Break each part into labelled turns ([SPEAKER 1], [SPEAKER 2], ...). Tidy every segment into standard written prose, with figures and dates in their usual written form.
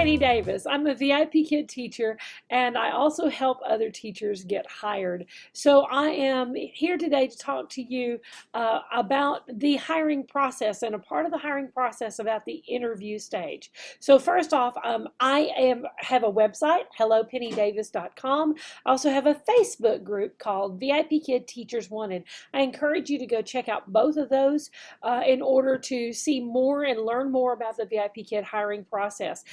[SPEAKER 1] Penny Davis. I'm a VIPKid teacher, and I also help other teachers get hired. So I am here today to talk to you about the hiring process, and a part of the hiring process about the interview stage. So first off, I have a website, hellopennydavis.com. I also have a Facebook group called VIPKid Teachers Wanted. I encourage you to go check out both of those in order to see more and learn more about the VIPKid hiring process.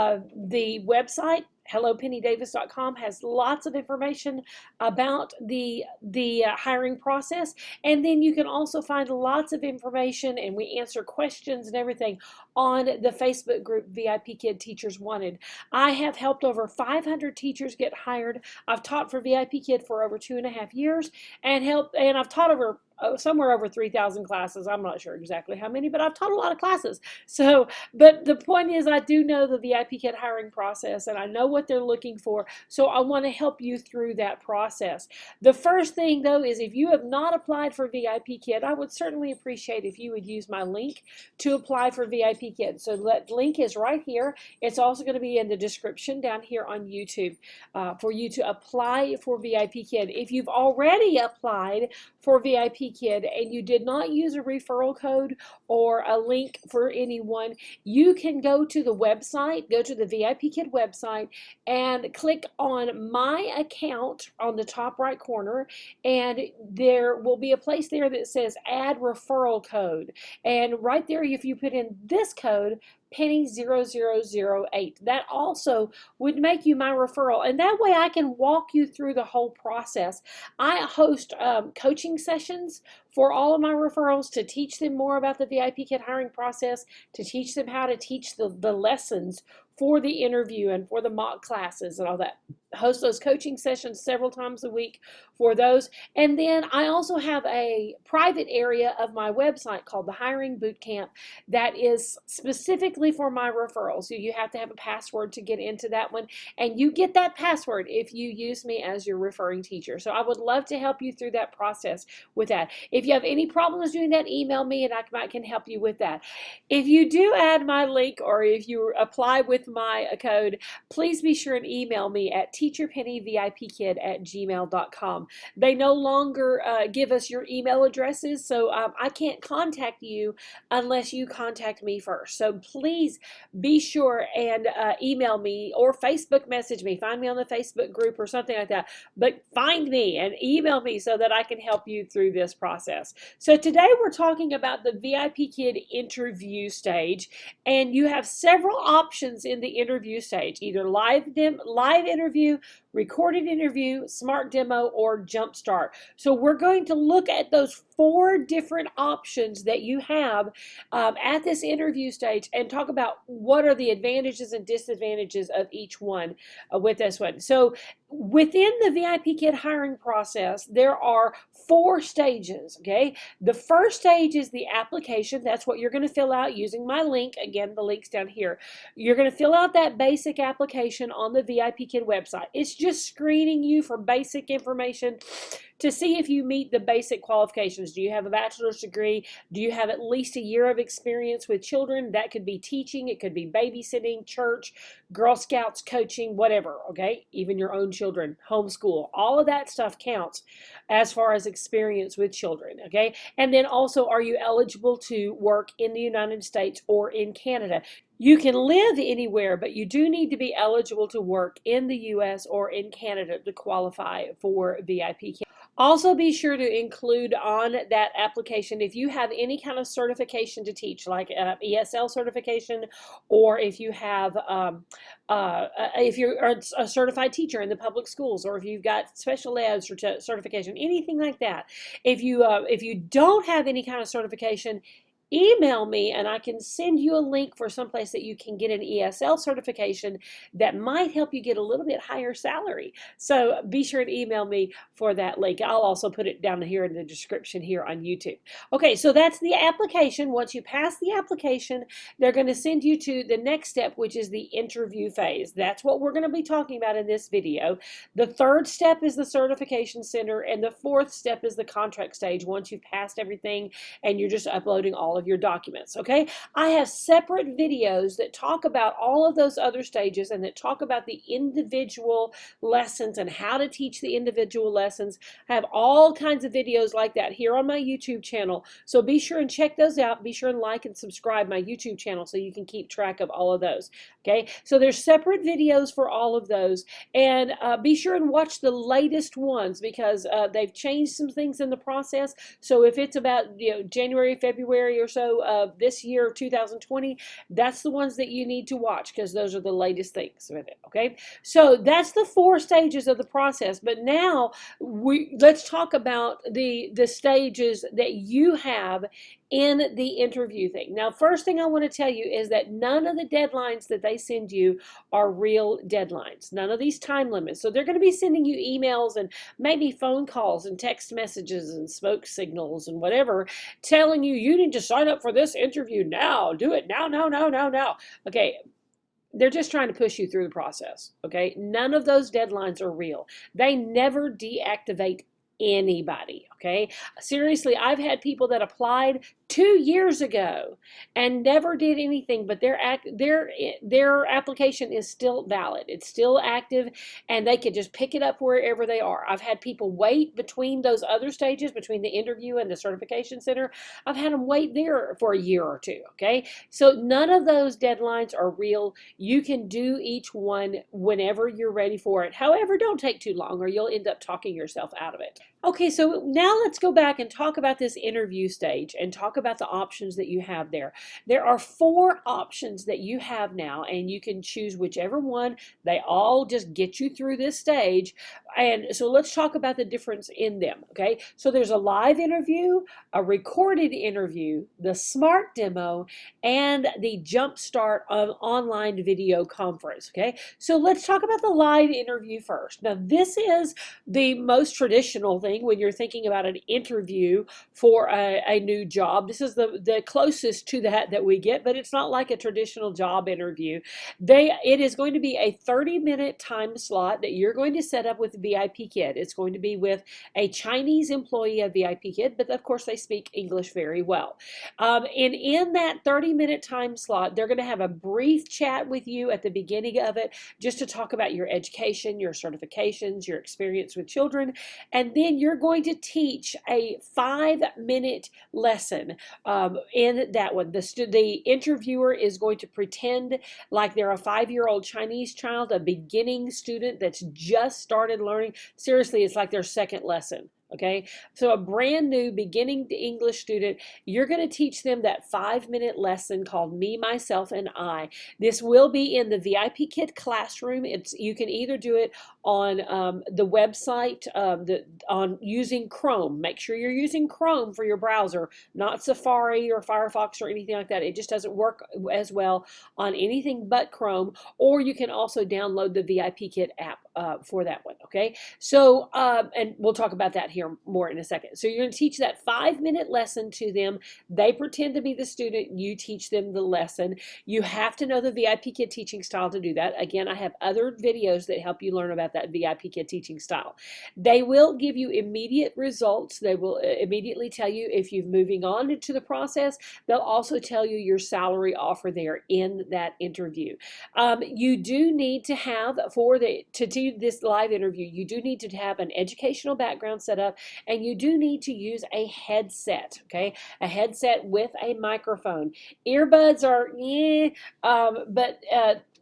[SPEAKER 1] The website, hellopennydavis.com, has lots of information about the hiring process, and then you can also find lots of information, and we answer questions and everything on the Facebook group VIPKid Teachers Wanted. I have helped over 500 teachers get hired. I've taught for VIPKid for over 2.5 years, and I've taught over somewhere over 3,000 classes. I'm not sure exactly how many, but I've taught a lot of classes. So, but the point is, I do know the VIPKid hiring process, and I know what they're looking for. So I want to help you through that process. The first thing, though, is if you have not applied for VIPKid, I would certainly appreciate if you would use my link to apply for VIPKid. So that link is right here. It's also going to be in the description down here on YouTube for you to apply for VIPKid. If you've already applied for VIPKid and you did not use a referral code or a link for anyone, you can go to the website, go to the VIPKid website, and click on My Account on the top right corner, and there will be a place there that says Add Referral Code. And right there, if you put in this code, Penny0008, that also would make you my referral, and that way I can walk you through the whole process. I host coaching sessions for all of my referrals to teach them more about the VIPKid hiring process, to teach them how to teach the lessons for the interview and for the mock classes and all that. Host those coaching sessions several times a week for those. And then I also have a private area of my website called the Hiring Bootcamp that is specifically for my referrals. So you have to have a password to get into that one, and you get that password if you use me as your referring teacher. So I would love to help you through that process with that. If you have any problems doing that, email me and I can help you with that. If you do add my link, or if you apply with my code, please be sure and email me at teacherpennyvipkid@gmail.com. They no longer give us your email addresses, so I can't contact you unless you contact me first. So please be sure and email me or Facebook message me. Find me on the Facebook group or something like that. But find me and email me so that I can help you through this process. So today we're talking about the VIPKid interview stage, and you have several options in the interview stage: either live interview, recorded interview, smart demo, or Jumpstart. So we're going to look at those 4 different options that you have at this interview stage and talk about what are the advantages and disadvantages of each one with this one. So within the VIPKid hiring process, there are 4 stages, okay? The first stage is the application. That's what you're going to fill out using my link. Again, the link's down here. You're going to fill out that basic application on the VIPKid website. It's just screening you for basic information to see if you meet the basic qualifications. Do you have a bachelor's degree? Do you have at least a year of experience with children? That could be teaching, it could be babysitting, church, Girl Scouts, coaching, whatever, okay? Even your own children, homeschool, all of that stuff counts as far as experience with children, okay? And then also, are you eligible to work in the United States or in Canada? You can live anywhere, but you do need to be eligible to work in the U.S. or in Canada to qualify for VIPKid. Also, be sure to include on that application if you have any kind of certification to teach, like ESL certification, or if you have, if you're a certified teacher in the public schools, or if you've got special ed certification, anything like that. If you don't have any kind of certification, email me and I can send you a link for someplace that you can get an ESL certification that might help you get a little bit higher salary. So be sure to email me for that link. I'll also put it down here in the description here on YouTube. Okay, so that's the application. Once you pass the application, they're going to send you to the next step, which is the interview phase. That's what we're going to be talking about in this video. The 3rd step is the certification center, and the 4th step is the contract stage once you've passed everything and you're just uploading all all of your documents, okay? I have separate videos that talk about all of those other stages and that talk about the individual lessons and how to teach the individual lessons. I have all kinds of videos like that here on my YouTube channel, so be sure and check those out. Be sure and like and subscribe my YouTube channel so you can keep track of all of those, okay? So there's separate videos for all of those, and be sure and watch the latest ones because they've changed some things in the process. So if it's about January, February or so of this year, 2020, that's the ones that you need to watch because those are the latest things with it, okay? So that's the 4 stages of the process. But now let's talk about the stages that you have in the interview thing. Now, first thing I want to tell you is that none of the deadlines that they send you are real deadlines. None of these time limits. So they're going to be sending you emails and maybe phone calls and text messages and smoke signals and whatever, telling you, you need to sign up for this interview now. Do it now, now, now, now, now. Okay. They're just trying to push you through the process, okay? None of those deadlines are real. They never deactivate anybody, okay? Seriously, I've had people that applied 2 years ago and never did anything, but their application is still valid. It's still active, and they could just pick it up wherever they are. I've had people wait between those other stages, between the interview and the certification center. I've had them wait there for a year or 2, okay? So none of those deadlines are real. You can do each one whenever you're ready for it. However, don't take too long or you'll end up talking yourself out of it. Okay, so now let's go back and talk about this interview stage and talk about the options that you have there. There are 4 options that you have now, and you can choose whichever one. They all just get you through this stage. And so let's talk about the difference in them, okay? So there's a live interview, a recorded interview, the smart demo, and the Jumpstart Online Video Conference, okay? So let's talk about the live interview first. Now, this is the most traditional thing when you're thinking about an interview for a new job. This is the closest to that we get, but it's not like a traditional job interview. It is going to be a 30-minute time slot that you're going to set up with VIPKid. It's going to be with a Chinese employee of VIPKid, but of course they speak English very well. And in that 30-minute time slot, they're going to have a brief chat with you at the beginning of it just to talk about your education, your certifications, your experience with children, and then you're going to teach a 5-minute lesson in that one. The interviewer is going to pretend like they're a 5-year-old Chinese child, a beginning student that's just started learning. Seriously, it's like their second lesson. Okay, so a brand new beginning English student, you're going to teach them that 5-minute lesson called Me, Myself, and I. This will be in the VIPKid classroom. You can either do it on the website, on using Chrome. Make sure you're using Chrome for your browser, not Safari or Firefox or anything like that. It just doesn't work as well on anything but Chrome. Or you can also download the VIPKid app for that one. Okay, so and we'll talk about that here more in a second. So you're going to teach that 5-minute lesson to them. They pretend to be the student. You teach them the lesson. You have to know the VIPKid teaching style to do that. Again, I have other videos that help you learn about that VIPKid teaching style. They will give you immediate results. They will immediately tell you if you're moving on into the process. They'll also tell you your salary offer there in that interview. You do need to have, to do this live interview, you do need to have an educational background set up, and you do need to use a headset, okay? A headset with a microphone. Earbuds are, but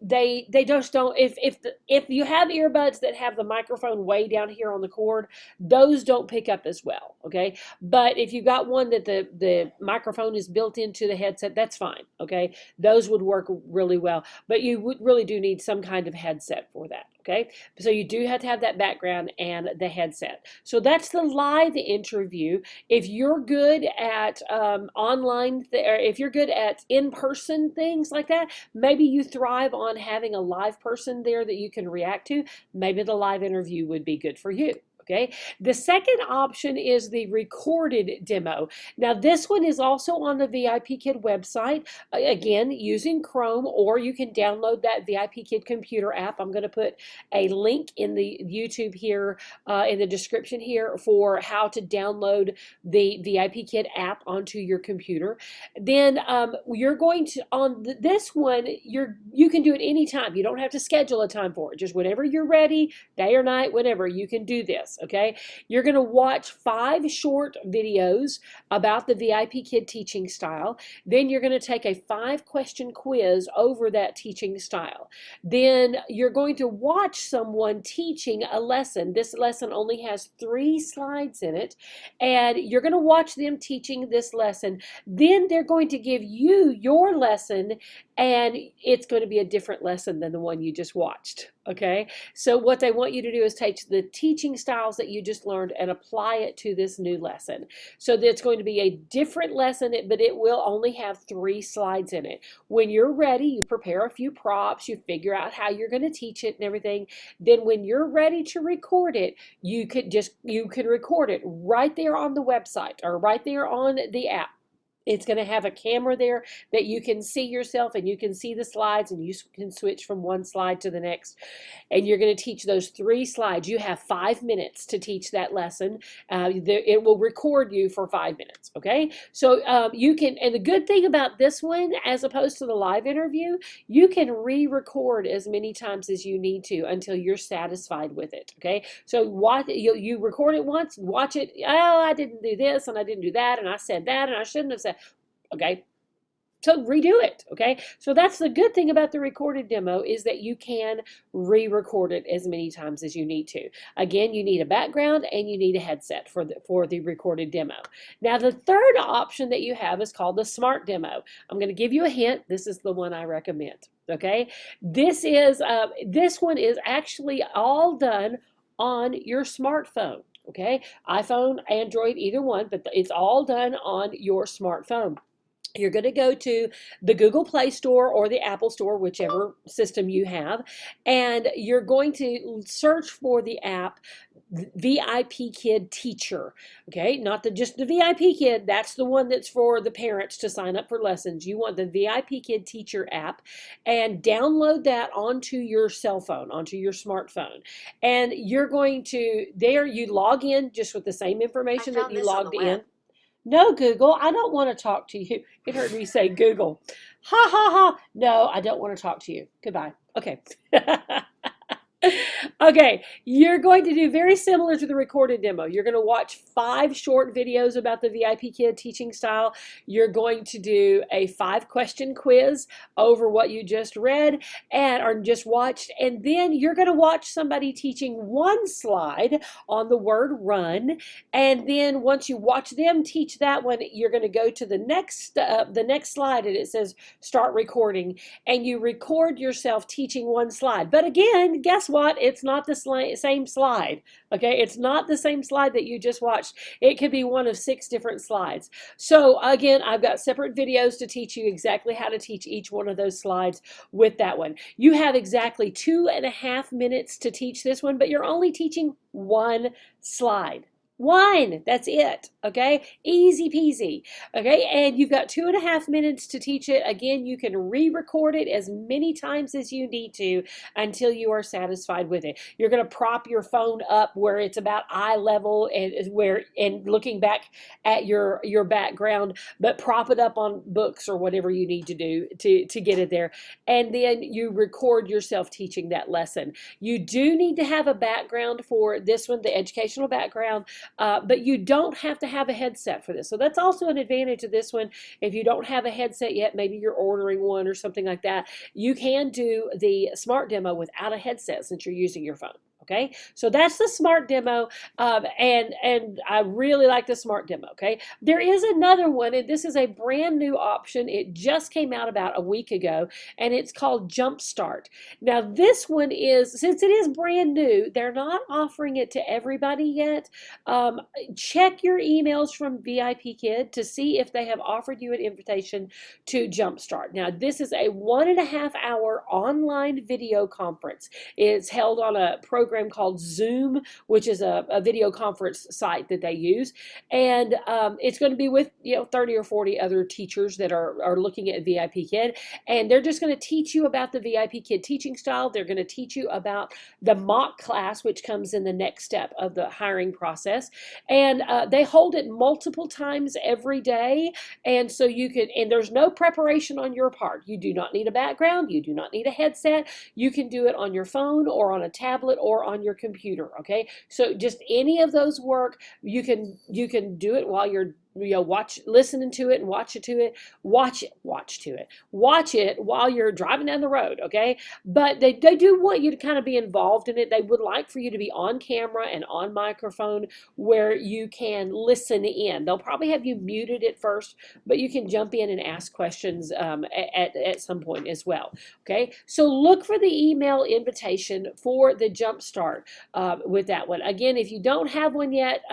[SPEAKER 1] they just don't. If you have earbuds that have the microphone way down here on the cord, those don't pick up as well, okay? But if you got one that the microphone is built into the headset, that's fine, okay? Those would work really well, but you really do need some kind of headset for that, okay? So you do have to have that background and the headset. So that's the live interview. If you're good at online, or if you're good at in-person things like that, maybe you thrive on having a live person there that you can react to. Maybe the live interview would be good for you. Okay, the second option is the recorded demo. Now, this one is also on the VIPKid website, again, using Chrome, or you can download that VIPKid computer app. I'm going to put a link in the YouTube here, in the description here, for how to download the VIPKid app onto your computer. Then you're going to, on this one, you can do it anytime. You don't have to schedule a time for it. Just whenever you're ready, day or night, whenever, you can do this, okay? You're going to watch 5 short videos about the VIPKid teaching style. Then you're going to take a 5-question quiz over that teaching style. Then you're going to watch someone teaching a lesson. This lesson only has 3 slides in it, and you're going to watch them teaching this lesson. Then they're going to give you your lesson, and it's going to be a different lesson than the one you just watched. Okay, so what they want you to do is take the teaching styles that you just learned and apply it to this new lesson. So that's going to be a different lesson, but it will only have 3 slides in it. When you're ready, you prepare a few props, you figure out how you're going to teach it and everything. Then when you're ready to record it, you can record it right there on the website or right there on the app. It's going to have a camera there that you can see yourself, and you can see the slides, and you can switch from one slide to the next. And you're going to teach those 3 slides. You have 5 minutes to teach that lesson. It will record you for 5 minutes, okay? So you can, and the good thing about this one, as opposed to the live interview, you can re-record as many times as you need to until you're satisfied with it, okay? So you record it once, watch it, oh, I didn't do this, and I didn't do that, and I said that, and I shouldn't have said. Okay, so redo it. Okay, so that's the good thing about the recorded demo, is that you can re-record it as many times as you need to. Again, you need a background and you need a headset for the recorded demo. Now, the third option that you have is called the smart demo. I'm going to give you a hint. This is the one I recommend. Okay, this one is actually all done on your smartphone. Okay, iPhone, Android, either one, but it's all done on your smartphone. You're going to go to the Google Play Store or the Apple Store, whichever system you have, and you're going to search for the app VIPKid Teacher. Okay, not just the VIPKid. That's the one that's for the parents to sign up for lessons. You want the VIPKid Teacher app, and download that onto your cell phone, onto your smartphone. And you're going to, there you log in just with the same information that you logged in. No, Google, I don't want to talk to you. It heard me say Google. Ha, ha, ha. No, I don't want to talk to you. Goodbye. Okay. Okay, you're going to do very similar to the recorded demo. You're going to watch 5 short videos about the VIPKid teaching style. You're going to do a 5-question quiz over what you just read or just watched, and then you're going to watch somebody teaching 1 slide on the word run, and then once you watch them teach that one, you're going to go to the next slide, and it says start recording, and you record yourself teaching 1 slide. But again, guess what? It's not the same slide. Okay, it's not the same slide that you just watched. It could be one of 6 different slides. So again, I've got separate videos to teach you exactly how to teach each one of those slides with that one. You have exactly 2.5 minutes to teach this one, but you're only teaching 1 slide. 1, that's it, okay? Easy peasy, okay? And you've got 2.5 minutes to teach it. Again, you can re-record it as many times as you need to until you are satisfied with it. You're going to prop your phone up where it's about eye level and looking back at your background, but prop it up on books or whatever you need to do to get it there. And then you record yourself teaching that lesson. You do need to have a background for this one, the educational background. But you don't have to have a headset for this. So that's also an advantage of this one. If you don't have a headset yet, maybe you're ordering one or something like that, you can do the smart demo without a headset since you're using your phone. Okay, so that's the smart demo, and I really like the smart demo. Okay, there is another one, and this is a brand new option. It just came out about a week ago, and it's called Jumpstart. Now this one is, since it is brand new, they're not offering it to everybody yet. Check your emails from VIPKid to see if they have offered you an invitation to Jumpstart. Now this is a 1.5 hour online video conference. It's held on a program program called Zoom, which is a video conference site that they use. And it's going to be with 30 or 40 other teachers that are looking at VIPKid. And they're just going to teach you about the VIPKid teaching style. They're going to teach you about the mock class, which comes in the next step of the hiring process. And they hold it multiple times every day. And so and there's no preparation on your part. You do not need a background. You do not need a headset. You can do it on your phone or on a tablet or on your computer. Okay. So just any of those work. You can do it while you're listening to it and watch it while you're driving down the road. Okay. But they do want you to kind of be involved in it. They would like for you to be on camera and on microphone where you can listen in. They'll probably have you muted at first, but you can jump in and ask questions at some point as well. Okay. So look for the email invitation for the Jumpstart with that one. Again, if you don't have one yet,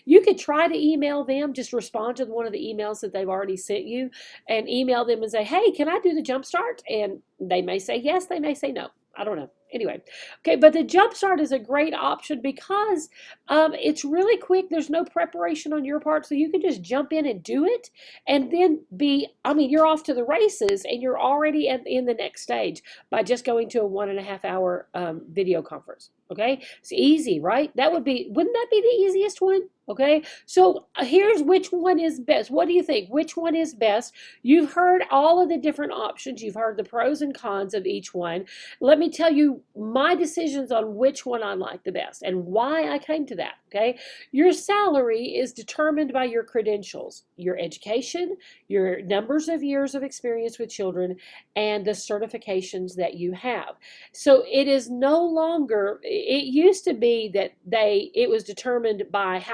[SPEAKER 1] you could try to email them. Just respond to one of the emails that they've already sent you and email them and say, hey, can I do the Jumpstart? And they may say yes, they may say no. I don't know. Anyway, okay, but the Jumpstart is a great option because it's really quick. There's no preparation on your part, so you can just jump in and do it and then you're off to the races and you're already in the next stage by just going to a 1.5 hour video conference. Okay, it's easy, right? Wouldn't that be the easiest one? Okay, so here's which one is best. What do you think? Which one is best? You've heard all of the different options. You've heard the pros and cons of each one. Let me tell you my decisions on which one I like the best and why I came to that. Okay, your salary is determined by your credentials, your education, your numbers of years of experience with children, and the certifications that you have. So it is no longer. It used to be that it was determined by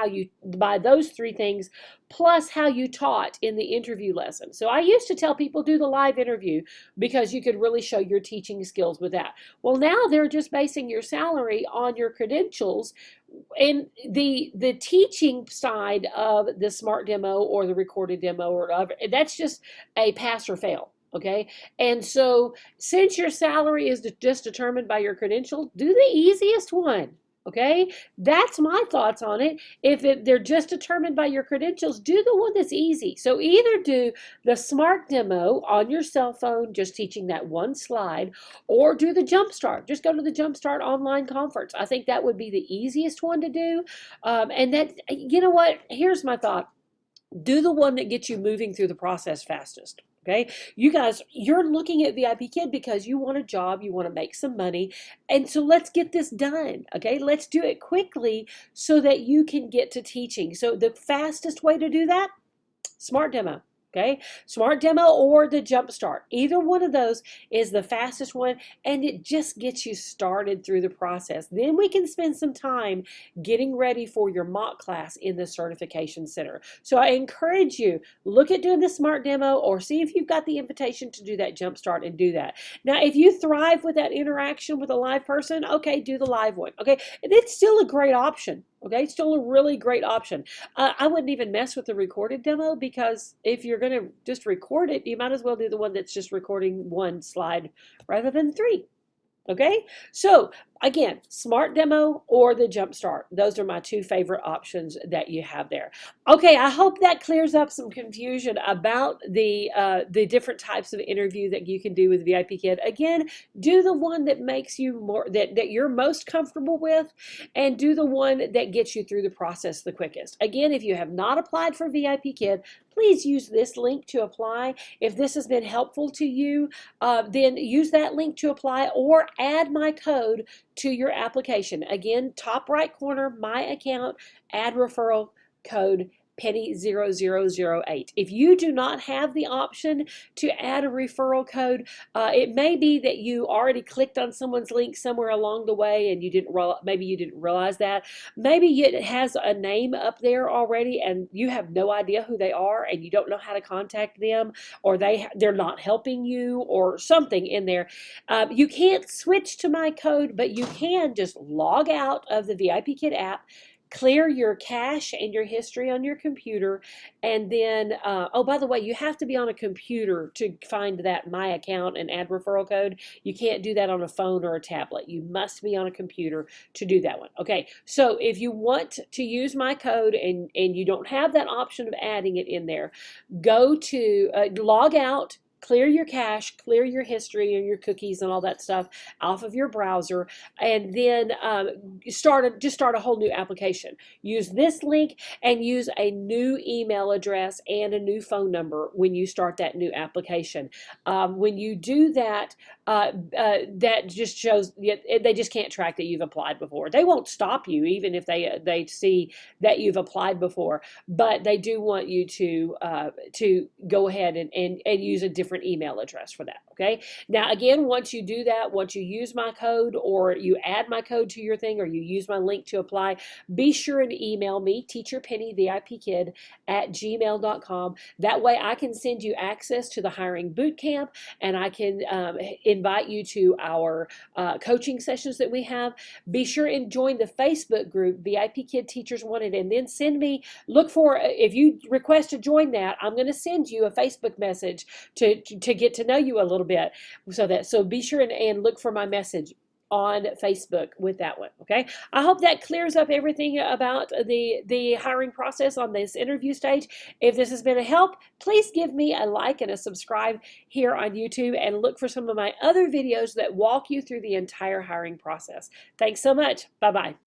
[SPEAKER 1] by those three things plus how you taught in the interview lesson. So I used to tell people do the live interview because you could really show your teaching skills with that. Well, now they're just basing your salary on your credentials, and the teaching side of the smart demo or the recorded demo or whatever, that's just a pass or fail. Okay, and so since your salary is just determined by your credentials, do the easiest one. Okay, that's my thoughts on it. If they're just determined by your credentials, do the one that's easy. So either do the smart demo on your cell phone, just teaching that one slide, or do the Jumpstart. Just go to the Jumpstart Online Conference. I think that would be the easiest one to do. And that, you know what? Here's my thought. Do the one that gets you moving through the process fastest. Okay, you guys, you're looking at VIPKid because you want a job, you want to make some money, and so let's get this done. Okay, let's do it quickly so that you can get to teaching. So the fastest way to do that, smart demo. Okay, smart demo or the Jumpstart. Either one of those is the fastest one, and it just gets you started through the process. Then we can spend some time getting ready for your mock class in the certification center. So I encourage you, look at doing the smart demo or see if you've got the invitation to do that Jumpstart and do that. Now, if you thrive with that interaction with a live person, okay, do the live one. Okay, and it's still a great option. Okay, still a really great option. I wouldn't even mess with the recorded demo because if you're going to just record it, you might as well do the one that's just recording one slide rather than three. Okay, so again, smart demo or the Jumpstart. Those are my two favorite options that you have there. Okay, I hope that clears up some confusion about the different types of interview that you can do with VIPKid. Again, do the one that makes you that you're most comfortable with, and do the one that gets you through the process the quickest. Again, if you have not applied for VIPKid, please use this link to apply. If this has been helpful to you, then use that link to apply or add my code to your application. Again, top right corner, my account, add referral code Penny0008. If you do not have the option to add a referral code, it may be that you already clicked on someone's link somewhere along the way and maybe you didn't realize that. Maybe it has a name up there already and you have no idea who they are and you don't know how to contact them, or they're not helping you or something in there. You can't switch to my code, but you can just log out of the VIPKid app, clear your cache and your history on your computer, and then oh, by the way, you have to be on a computer to find that My Account and add referral code. You can't do that on a phone or a tablet. You must be on a computer to do that one. Okay, so if you want to use my code and you don't have that option of adding it in there, go to log out, clear your cache, clear your history and your cookies and all that stuff off of your browser, and then just start a whole new application. Use this link and use a new email address and a new phone number when you start that new application. When you do that, that just shows they just can't track that you've applied before. They won't stop you even if they see that you've applied before, but they do want you to go ahead and use a different email address for that. Okay. Now, again, once you do that, once you use my code or you add my code to your thing or you use my link to apply, be sure and email me, Teacher Penny, VIPKid @gmail.com. That way I can send you access to the hiring boot camp, and I can invite you to our coaching sessions that we have. Be sure and join the Facebook group, VIPKid Teachers Wanted, and then send me, look for, if you request to join that, I'm going to send you a Facebook message to get to know you a little bit. So be sure and look for my message on Facebook with that one. Okay, I hope that clears up everything about the hiring process on this interview stage. If this has been a help, please give me a like and a subscribe here on YouTube, and look for some of my other videos that walk you through the entire hiring process. Thanks so much. Bye-bye.